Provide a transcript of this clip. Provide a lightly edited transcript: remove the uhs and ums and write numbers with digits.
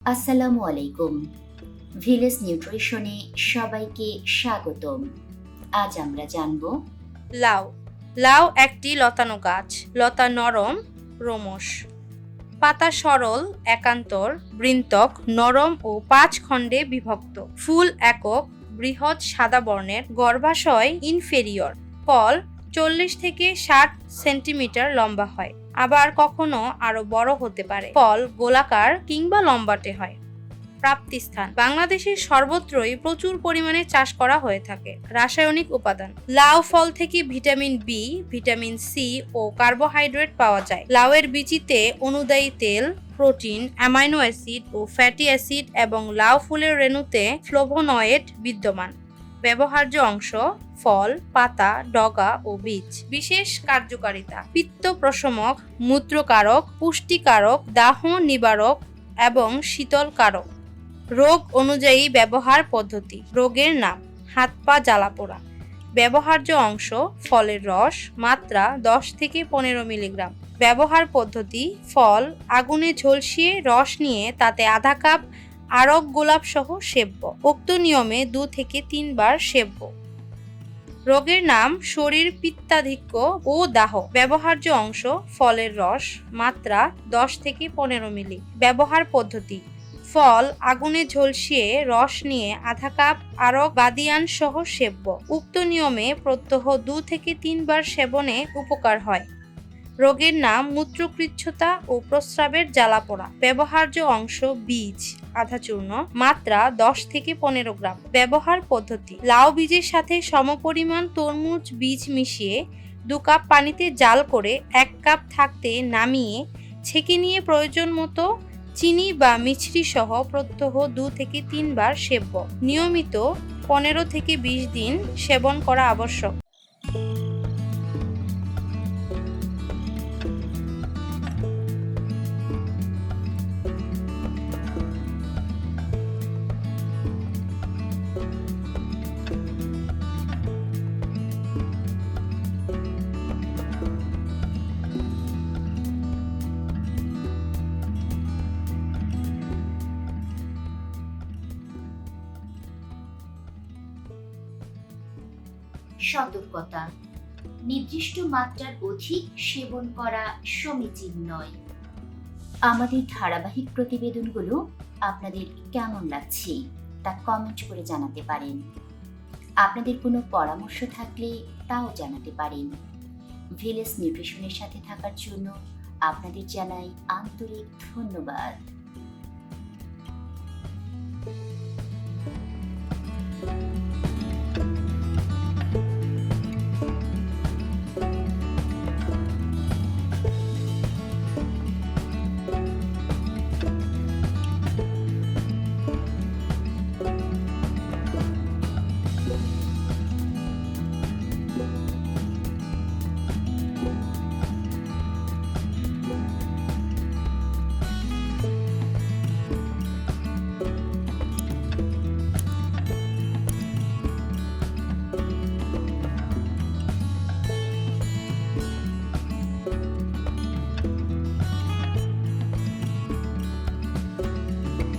আসসালামু আলাইকুম। ভিলেজ নিউট্রিশনে সবাইকে স্বাগতম। আজ আমরা জানব লাউ। লাউ একটি লতানো গাছ। লতা নরম, রোমশ। পাতা সরল, একান্তর, বৃন্তক, নরম ও 5 খণ্ডে বিভক্ত। ফুল একক, বৃহৎ সাদা বর্ণের, গর্ভাশয় ইনফেরিয়র। ফল 40 থেকে 60 সেন্টিমিটার লম্বা হয়, আবার কখনো আরো বড় হতে পারে। ফল গোলাকার কিংবা লম্বাটে হয়। প্রাপ্তিস্থান বাংলাদেশের সর্বত্রই প্রচুর পরিমাণে চাষ করা হয়ে থাকে। রাসায়নিক উপাদান লাউ ফল থেকে ভিটামিন বি, ভিটামিন সি ও কার্বোহাইড্রেট পাওয়া যায়। লাউয়ের বীচিতে অনুদায়ী তেল, প্রোটিন, অ্যামাইনো অ্যাসিড ও ফ্যাটি অ্যাসিড এবং লাউ ফুলের রেণুতে ফ্লোভোনয়েড বিদ্যমান। ব্যবহার্য অংশ ফল, পাতা, ডগা ও বীজ। বিশেষ কার্যকারিতা পিত্ত প্রশমক, মূত্রকারক, পুষ্টিকারক, দাহ নিবারক এবং শীতলকারক। রোগ অনুযায়ী ব্যবহার পদ্ধতি রোগের নাম হাত পা জ্বালাপোড়া। ব্যবহার্য অংশ ফলের রস, মাত্রা 10 থেকে 15 মিলিগ্রাম। ব্যবহার পদ্ধতি ফল আগুনে ঝলসিয়ে রস নিয়ে তাতে আধা কাপ আরক গোলাপ সহ সেব্য। উক্ত নিয়মে 2 থেকে 3 বার সেব্য। রোগের নাম শরীর পিত্তাধিক্য ও দাহ। ব্যবহার্য অংশ ফলের রস, মাত্রা 10 থেকে 15 মিলি। ব্যবহার পদ্ধতি ফল আগুনে ঝলসিয়ে রস নিয়ে আধা কাপ আরক বাদিয়ান সহ সেব্য। উক্ত নিয়মে প্রত্যহ 2 থেকে 3 বার সেবনে উপকার হয়। রোগের নাম মূত্রকৃচ্ছতা ও প্রস্রাবের জ্বালাপোড়া। ব্যবহার্য অংশ বীজ আধা চূর্ণ, মাত্রা 10 থেকে 15 গ্রাম। ব্যবহার পদ্ধতি লাউ বীজের সাথে সমপরিমাণ তরমুজ বীজ মিশিয়ে 2 কাপ পানিতে জাল করে 1 কাপ থাকতে নামিয়ে ছেঁকে নিয়ে প্রয়োজন মতো চিনি বা মিছরি সহ প্রত্যহ 2 থেকে 3 বার সেব্য। নিয়মিত 15 থেকে 20 দিন সেবন করা আবশ্যক। সতর্কতা, নির্দিষ্ট মাত্রার অধিক সেবন করা সমীচীন নয়। আমাদের ধারাবাহিক প্রতিবেদনগুলো আপনাদের কেমন লাগছে তা কমেন্ট করে জানাতে পারেন। আপনাদের কোনো পরামর্শ থাকলে তাও জানাতে পারেন। ভিলেজ নিউট্রিশনের সাথে থাকার জন্য আপনাদের জানাই আন্তরিক ধন্যবাদ।